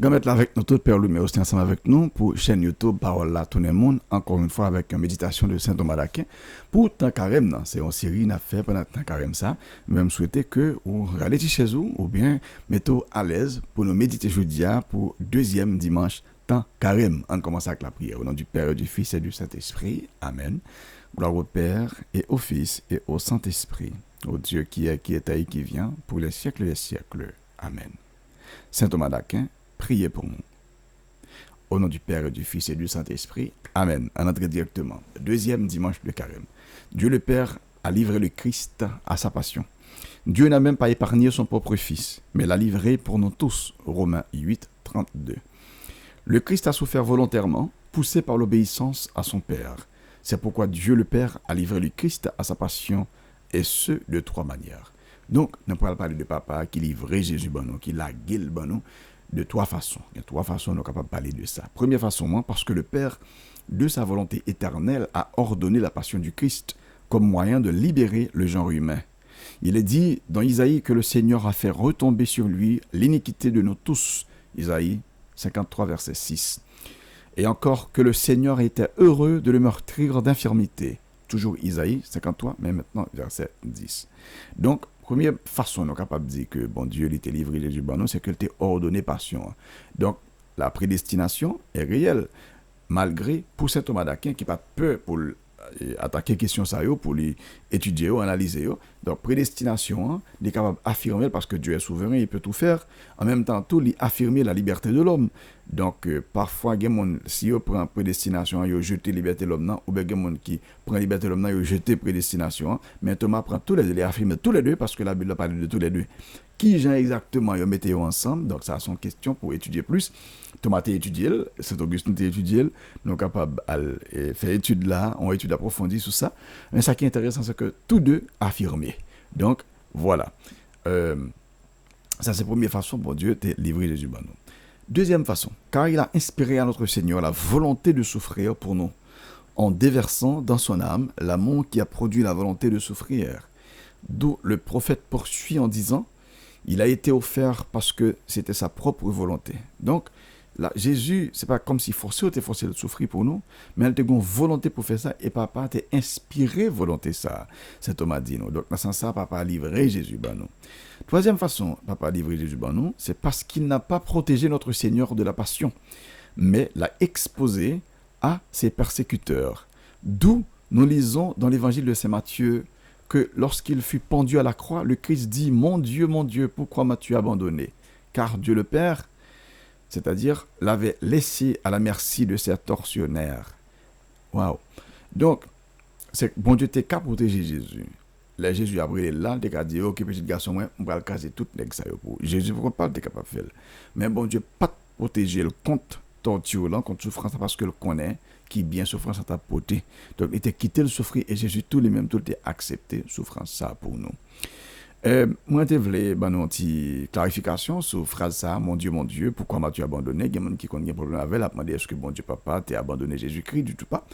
Gamet là avec nous tout, Père Louis, mais aussi ensemble avec nous pour chaîne YouTube Parole là tout le monde, encore une fois avec une méditation de Saint Thomas d'Aquin. Pour tant carême, c'est une série n'a fait pendant tant carême ça. Même souhaiter que vous allez chez vous ou bien mettez-vous à l'aise pour nous méditer jeudi pour deuxième dimanche tant carême. On commence avec la prière au nom du Père, du Fils et du Saint-Esprit. Amen. Gloire au Père et au Fils et au Saint-Esprit, au Dieu qui est et qui vient pour les siècles des siècles. Amen. Saint Thomas d'Aquin, priez pour nous. Au nom du Père et du Fils et du Saint-Esprit. Amen. On entre directement. Deuxième dimanche de carême. Dieu le Père a livré le Christ à sa passion. Dieu n'a même pas épargné son propre Fils, mais l'a livré pour nous tous. Romains 8, 32. Le Christ a souffert volontairement, poussé par l'obéissance à son Père. C'est pourquoi Dieu le Père a livré le Christ à sa passion, et ce, de trois manières. Donc, nous pourrons parler de papa qui livrait Jésus, qui l'a guéri, de trois façons. Il y a trois façons, nous sommes capables de parler de ça. Première façon, parce que le Père, de sa volonté éternelle, a ordonné la passion du Christ comme moyen de libérer le genre humain. Il est dit dans Isaïe que le Seigneur a fait retomber sur lui l'iniquité de nous tous. Isaïe 53, verset 6. Et encore que le Seigneur était heureux de le meurtrir d'infirmité. Toujours Isaïe 53, mais maintenant verset 10. Donc, première façon, nous sommes capables de dire que bon Dieu était livré Jésus, c'est qu'il était ordonné passion. Donc, la prédestination est réelle, malgré pour saint Thomas d'Aquin qui n'a pas peur pour attaquer question ça pour les étudier ou analyser. Donc, prédestination, il est capable d'affirmer parce que Dieu est souverain, il peut tout faire. En même temps, tout lui affirmer la liberté de l'homme. Donc, parfois, si on prend prédestination, il jette la liberté de l'homme, ou bien il y a des gens qui prend la liberté de l'homme, il jette prédestination. Mais Thomas prend tous les deux, il affirme tous les deux parce que la Bible parle de tous les deux. Qui gens exactement ils mettent ensemble, donc ça sont questions pour étudier plus. Thomas t'a étudié, Saint-Augustin t'a étudié, nous sommes capables de faire étude là, on étude approfondie sur ça. Mais ce qui est intéressant, c'est que tous deux affirment. Donc, voilà. Ça, c'est la première façon pour Dieu de livrer Jésus. Deuxième façon, car il a inspiré à notre Seigneur la volonté de souffrir pour nous, en déversant dans son âme l'amour qui a produit la volonté de souffrir. D'où le prophète poursuit en disant, il a été offert parce que c'était sa propre volonté. Donc, là, Jésus, c'est pas comme si forcé de souffrir pour nous, mais il a une volonté pour faire ça et papa t'a inspiré volonté ça. C'est Thomas dit nous. Donc, dans ce sens, papa a livré Jésus nous. Troisième façon, papa a livré Jésus nous, c'est parce qu'il n'a pas protégé notre Seigneur de la passion, mais l'a exposé à ses persécuteurs. D'où nous lisons dans l'évangile de Saint Matthieu que lorsqu'il fut pendu à la croix, le Christ dit « Mon Dieu, pourquoi m'as-tu abandonné ?» Car Dieu le Père, c'est-à-dire, l'avait laissé à la merci de ses tortionnaires. Waouh! Donc, c'est bon Dieu t'a qu'à protéger Jésus. Là, Jésus a brûlé là, il a dit « Ok, petit garçon, moi, on va le caser tout le ça pour Jésus, pourquoi pas, t'es capable de faire. Mais bon Dieu, pas protéger le contre torture, là, contre souffrance, parce que le connaît, qui bien souffrance à ta portée. Donc, il était quitté le souffrir et Jésus, tout les mêmes, tout était accepté, souffrance ça pour nous. Moi, je voulais une petite clarification sur la phrase ça, mon Dieu, pourquoi m'as-tu abandonné? Il y a des gens qui ont un problème avec, la demandé est-ce que bon Dieu, papa, t'es abandonné Jésus-Christ, du tout pas.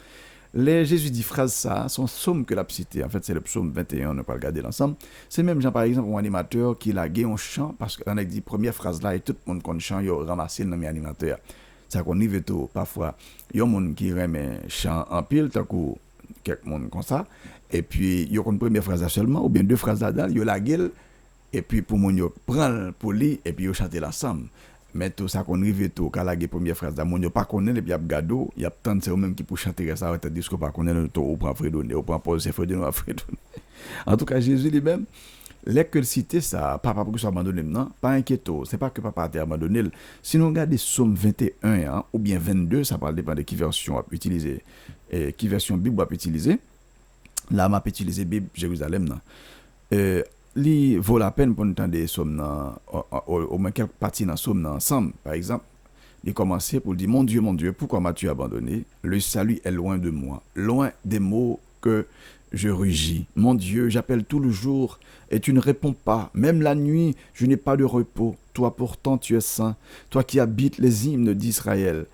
Les Jésus dit phrase ça, son psaume que l'a cité, en fait c'est le psaume 21, on ne peut pas regarder l'ensemble. C'est même genre par exemple un animateur qui l'a gagné un chant, parce qu'on a dit première phrase là et tout le monde qui chante, il a ramassé le nom animateur. Ça qu'on y veut tout, parfois, il y a des gens qui remet chant en pile, tant que quelques monde comme ça, et puis il y a une première phrase seulement, ou bien deux phrases là-dedans, il y a la gueule, et puis pour mon yo prend pour lui, et puis il chante l'ensemble. Mais tout ça qu'on arrive tout, quand la première phrase là, mon yo pas connaît, et puis il y a gado, il y a tant c'est eux même qui pour chanter ça, et disque pas connaît tout, ou prend Fredonné, ou prend Paul, c'est Fredonné, ou Fredonné. En tout cas, Jésus lui-même, les que le cité ça, papa pour que soit abandonné, non, pas inquiéto, c'est pas que papa a été abandonné. Si nous regardons Somme 21 hein, ou bien 22, ça va dépendre de qui version à utiliser, et qui version Bible à utiliser. Là, m'a utilisé Bible Jérusalem, non. Li vaut la peine pour nous entendre des sommes au moins quelques parties dans somme ensemble. Par exemple, il commençait pour dire mon Dieu, pourquoi m'as-tu abandonné? Le salut est loin de moi, loin des mots que je rugis. Mon Dieu, j'appelle tout le jour et tu ne réponds pas. Même la nuit, je n'ai pas de repos. Toi pourtant, tu es saint. Toi qui habites les hymnes d'Israël.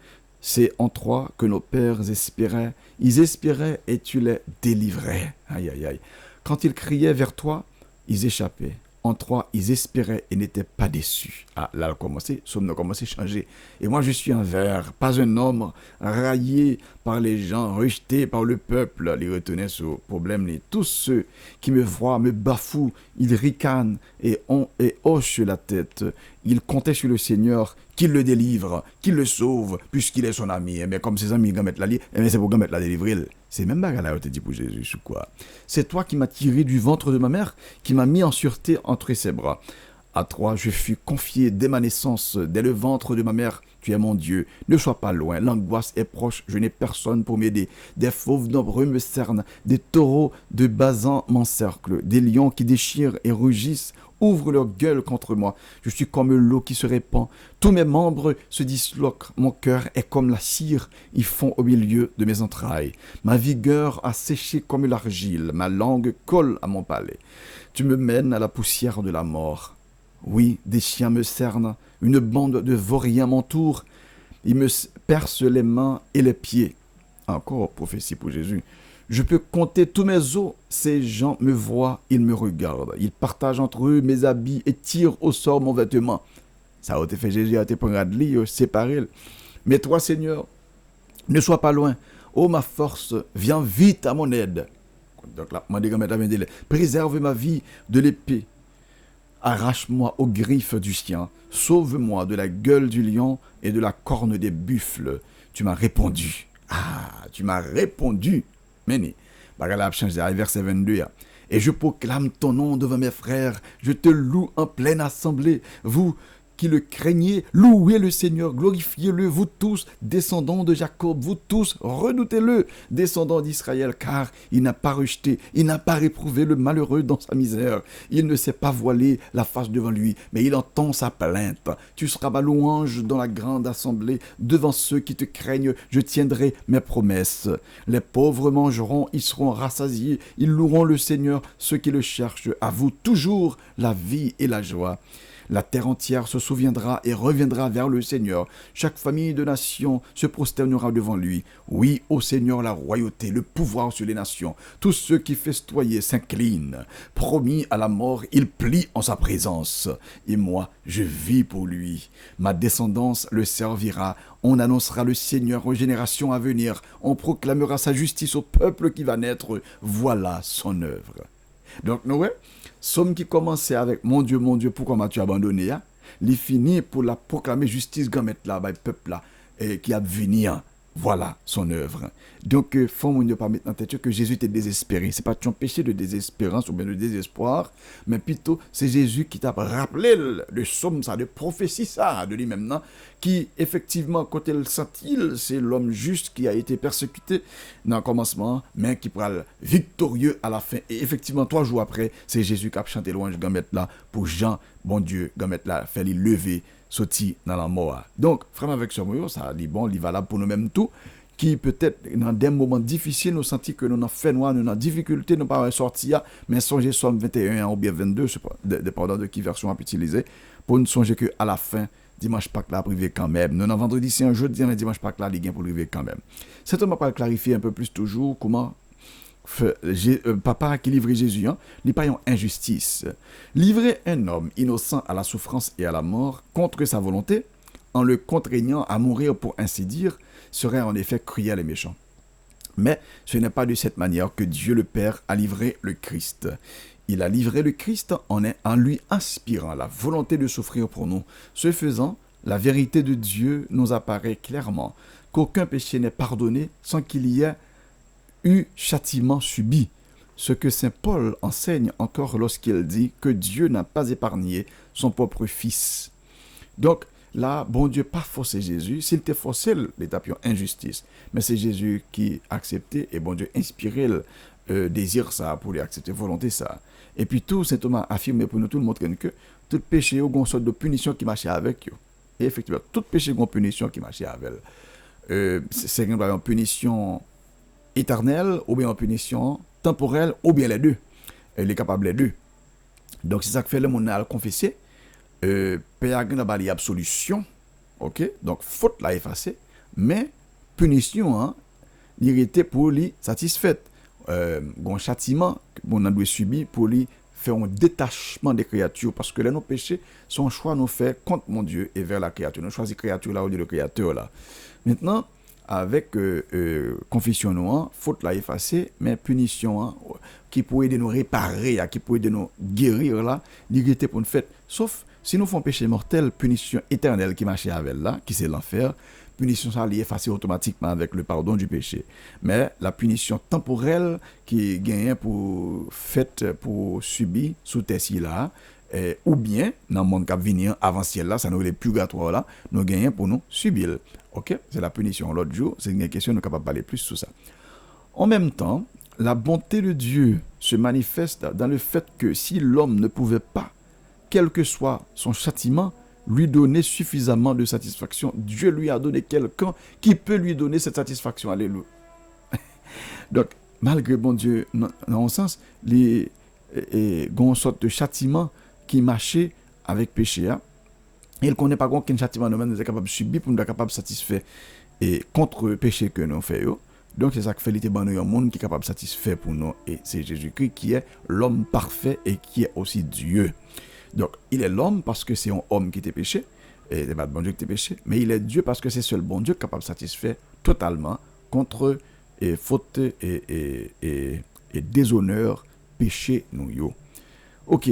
C'est en toi que nos pères espéraient. Ils espéraient et tu les délivrais. Aïe, aïe, aïe. Quand ils criaient vers toi, ils échappaient. En 3, ils espéraient et n'étaient pas déçus. Ah, là, Somme a commencé à changer. Et moi, je suis un ver, pas un homme, raillé par les gens, rejeté par le peuple. Il retenait ce problème. Tous ceux qui me voient me bafouent, ils ricanent et hochent la tête. Ils comptaient sur le Seigneur, qu'il le délivre, qu'il le sauve, puisqu'il est son ami. Mais comme ses amis vont mettre la lie, c'est pour mettre la délivrer. C'est même bagarre là, on te dit pour Jésus, ou quoi. C'est toi qui m'as tiré du ventre de ma mère, qui m'as mis en sûreté entre ses bras. À toi, je fus confié dès ma naissance, dès le ventre de ma mère. Tu es mon Dieu. Ne sois pas loin. L'angoisse est proche. Je n'ai personne pour m'aider. Des fauves nombreux me cernent. Des taureaux de Basan m'encerclent. Des lions qui déchirent et rugissent ouvrent leur gueule contre moi. Je suis comme l'eau qui se répand. Tous mes membres se disloquent. Mon cœur est comme la cire. Ils fond au milieu de mes entrailles. Ma vigueur a séché comme l'argile. Ma langue colle à mon palais. Tu me mènes à la poussière de la mort. Oui, des chiens me cernent. Une bande de vauriens m'entoure. Ils me percent les mains et les pieds. Encore prophétie pour Jésus. Je peux compter tous mes os. Ces gens me voient, ils me regardent. Ils partagent entre eux mes habits et tirent au sort mon vêtement. Ça a été fait Jésus, a été pris à lui, séparé. Mais toi, Seigneur, ne sois pas loin. Oh, ma force, viens vite à mon aide. Donc là, préserve ma vie de l'épée. Arrache-moi aux griffes du chien. Sauve-moi de la gueule du lion et de la corne des buffles. Tu m'as répondu. Ah, tu m'as répondu. Mais, verset 22. Et je proclame ton nom devant mes frères. Je te loue en pleine assemblée. Vous qui le craignez, louez le Seigneur, glorifiez-le, vous tous, descendants de Jacob, vous tous, redoutez-le, descendants d'Israël, car il n'a pas rejeté, il n'a pas réprouvé le malheureux dans sa misère. Il ne s'est pas voilé la face devant lui, mais il entend sa plainte. Tu seras ma louange dans la grande assemblée, devant ceux qui te craignent, je tiendrai mes promesses. Les pauvres mangeront, ils seront rassasiés, ils loueront le Seigneur, ceux qui le cherchent, à vous toujours la vie et la joie. La terre entière se souviendra et reviendra vers le Seigneur. Chaque famille de nations se prosternera devant lui. Oui, au Seigneur la royauté, le pouvoir sur les nations. Tous ceux qui festoyaient s'inclinent. Promis à la mort, il plie en sa présence. Et moi, je vis pour lui. Ma descendance le servira. On annoncera le Seigneur aux générations à venir. On proclamera sa justice au peuple qui va naître. Voilà son œuvre. Donc, Noé, somme qui commençait avec mon Dieu, pourquoi m'as-tu abandonné? Il finit pour la proclamer justice, gamet là, le peuple là, qui a venir. Voilà son œuvre. Donc, faut ne pas mettre en tête que Jésus était désespéré. C'est pas ton péché de désespérance ou bien de désespoir, mais plutôt c'est Jésus qui t'a rappelé le somme ça, de prophétie ça, de lui-même, non? Qui effectivement, quand il sentit, c'est l'homme juste qui a été persécuté dans le commencement, mais qui pourra être victorieux à la fin. Et effectivement, 3 jours après, c'est Jésus qui a chanté louange gamet là pour Jean, bon Dieu, gamet là, fait lui lever. Sorti dans la mort. Donc, vraiment avec ce mot, ça dit bon, il est valable pour nous-mêmes tout, qui peut-être dans des moments difficiles, nous sentons que nous avons fait noir, nous avons difficulté, nous n'avons pas sorti, mais songez Somme 21 ou bien 22, dépendant de qui version on peut utiliser, pour nous songer qu'à la fin, dimanche Pâques là, privé quand même. Nous, vendredi, c'est un jeudi, mais dimanche Pâques là, il y a pour privé quand même. C'est on va pas clarifier un peu plus toujours comment papa qui livrait Jésus, il pas une injustice. Livrer un homme innocent à la souffrance et à la mort contre sa volonté, en le contraignant à mourir pour ainsi dire, serait en effet cruel et méchant. Mais ce n'est pas de cette manière que Dieu le Père a livré le Christ. Il a livré le Christ en lui inspirant la volonté de souffrir pour nous. Ce faisant, la vérité de Dieu nous apparaît clairement, qu'aucun péché n'est pardonné sans qu'il y ait eu châtiment subi, ce que saint Paul enseigne encore lorsqu'il dit que Dieu n'a pas épargné son propre fils. Donc là, bon Dieu pas forcé Jésus, s'il était forcé, l'étape injustice, mais c'est Jésus qui a accepté et bon Dieu inspiré le désir ça pour lui accepter volonté ça. Et puis tout saint Thomas affirme pour nous tout le montrer que tout péché a une sorte de punition qui marchait avec eux. Et effectivement, tout péché a une punition qui marchait avec elle. C'est une punition éternelle ou bien en punition temporelle ou bien les deux. Elle est capable les deux. Donc c'est ça que fait le monde à le confesser. Père n'a pas absolution. OK? Donc faute là effacée, mais punition il était pour lui satisfaite. Bon châtiment qu'on a dû subir pour lui faire un détachement des créatures parce que là, nos péchés sont un choix nous fait contre mon Dieu et vers la créature. Nous choisissons créature là au lieu de créateur là. Maintenant, avec confession noire, faute là effacée, mais punition hein, qui pourrait aider nous réparer, qui pourrait aider nous guérir là, l'égalité pour nous faire. Sauf si nous faisons péché mortel, punition éternelle qui marche avec là, qui c'est l'enfer, punition ça est effacée automatiquement avec le pardon du péché. Mais la punition temporelle qui est gagnée pour fait pour subir sous tes là, ou bien dans le monde qui va venir avant ciel là, ça nous est purgatoire là, nous gagnons pour nous subir. OK, c'est la punition. L'autre jour, c'est une question, nous sommes capables de parler plus sur ça. En même temps, la bonté de Dieu se manifeste dans le fait que si l'homme ne pouvait pas, quel que soit son châtiment, lui donner suffisamment de satisfaction, Dieu lui a donné quelqu'un qui peut lui donner cette satisfaction. Alléluia. Donc, malgré bon Dieu, dans un sens, il y a une sorte de châtiment qui marchait avec péché. Hein? Et il ne connaît pas quel châtiment nous sommes capables de subir pour nous être capables de satisfaire et contre le péché que nous faisons. Donc c'est ça que fait l'été dans un monde qui est capable de satisfaire pour nous. Et c'est Jésus-Christ qui est l'homme parfait et qui est aussi Dieu. Donc il est l'homme parce que c'est un homme qui était péché. Et c'est pas le bon Dieu qui était péché. Mais il est Dieu parce que c'est seul bon Dieu capable de satisfaire totalement contre et faute et déshonneur, péché nous. Ok.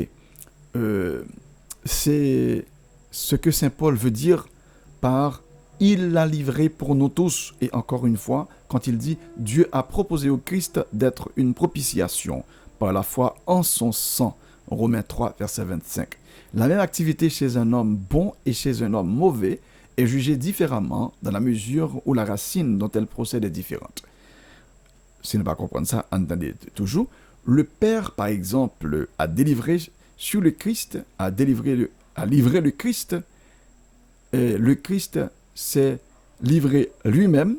C'est ce que Saint Paul veut dire par « il l'a livré pour nous tous ». Et encore une fois, quand il dit « Dieu a proposé au Christ d'être une propitiation par la foi en son sang ». Romains 3, verset 25. La même activité chez un homme bon et chez un homme mauvais est jugée différemment dans la mesure où la racine dont elle procède est différente. Si vous ne pas comprendre ça, entendez toujours. Le Père, par exemple, a délivré sur le Christ, a livré le Christ, et le Christ s'est livré lui-même,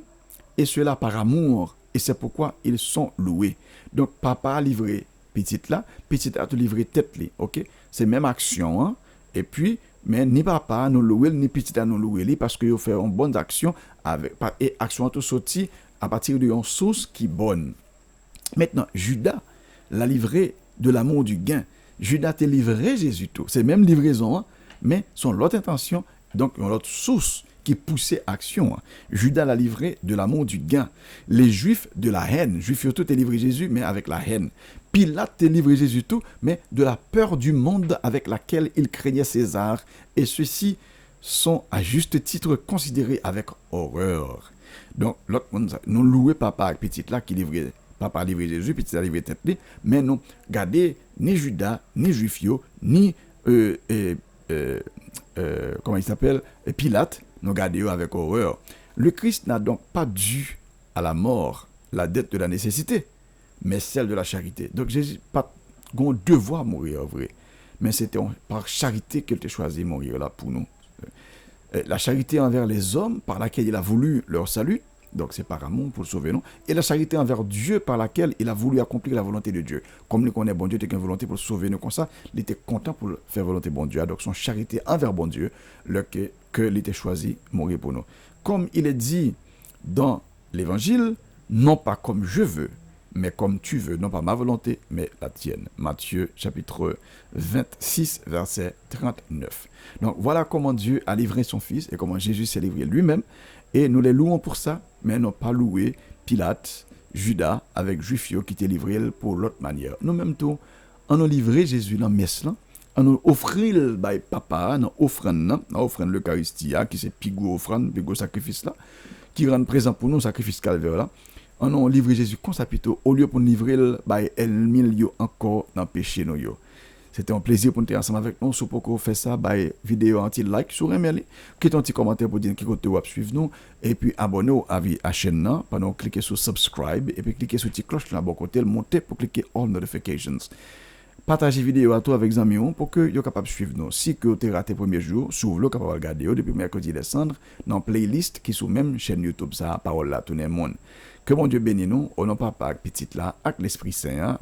et cela par amour, et c'est pourquoi ils sont loués. Donc, papa a livré petite a tout livré tête là, ok? C'est même action, hein? Et puis, mais ni papa nous louer, ni petite à nous louer, parce que ils fait une bonne action, et action tout sorti à partir d'une source qui est bonne. Maintenant, Judas l'a livré de l'amour du gain. Judas t'a livré Jésus tout. C'est même livraison, hein, mais son l'autre intention, donc l'autre source qui poussait action. Hein. Judas l'a livré de l'amour du gain. Les Juifs de la haine. Juifs tout t'a livré Jésus, mais avec la haine. Pilate t'a livré Jésus tout, mais de la peur du monde avec laquelle il craignait César. Et ceux-ci sont à juste titre considérés avec horreur. Donc, l'autre monde, nous louons papa avec petite là qui livrait. Papa a livré Jésus, petit a livré tête, mais non, regardez, ni Judas, ni Juifio, ni, comment il s'appelle, Pilate, nous regardons avec horreur. Le Christ n'a donc pas dû à la mort la dette de la nécessité, mais celle de la charité. Donc Jésus n'a pas devoir mourir, en vrai, mais c'était par charité qu'il a choisi de mourir là pour nous. La charité envers les hommes, par laquelle il a voulu leur salut, donc c'est par amour pour le sauver, non? Et la charité envers Dieu par laquelle il a voulu accomplir la volonté de Dieu. Comme nous connaissons bon Dieu, il était une volonté pour le sauver, nous comme ça, il était content pour faire volonté bon Dieu. Donc son charité envers bon Dieu, que il était choisi mourir pour nous. Comme il est dit dans l'évangile, non pas comme je veux, mais comme tu veux, non pas ma volonté, mais la tienne. Matthieu chapitre 26, verset 39. Donc voilà comment Dieu a livré son Fils et comment Jésus s'est livré lui-même. Et nous les louons pour ça, mais non pas loué Pilate, Judas, avec Juifio qui était livré pour l'autre manière. Nous même tout, on a livré Jésus dans la messe là, on a offert le papa, on a offert l'Eucharistie, qui c'est pigou offrande, pigou sacrifice là, qui rend présent pour nous, sacrifice calvaire là. On a livré Jésus comme ça plutôt, au lieu pour nous livrer el milieu encore dans le péché nous yo. C'était un plaisir pour nous être ensemble avec nous. Si vous pouvez faire ça, vidéo anti-like sur email. Quittez un petit commentaire pour dire qui côté vous suivre nous. Et puis abonnez-vous à la chaîne. Pendant cliquez sur subscribe. Et puis cliquez sur la petite cloche là-bas côté. Montez pour cliquer all notifications. Partagez la vidéo à toi avec les amis pour que vous soyez capable de suivre nous. Si vous avez raté le premier jour, suivez-le, capable de regarder depuis mercredi décembre dans la playlist qui est sur la même chaîne YouTube, ça, parole là, tout le monde. Que mon Dieu bénisse nous, au nom de papa, petite là, avec l'Esprit Saint.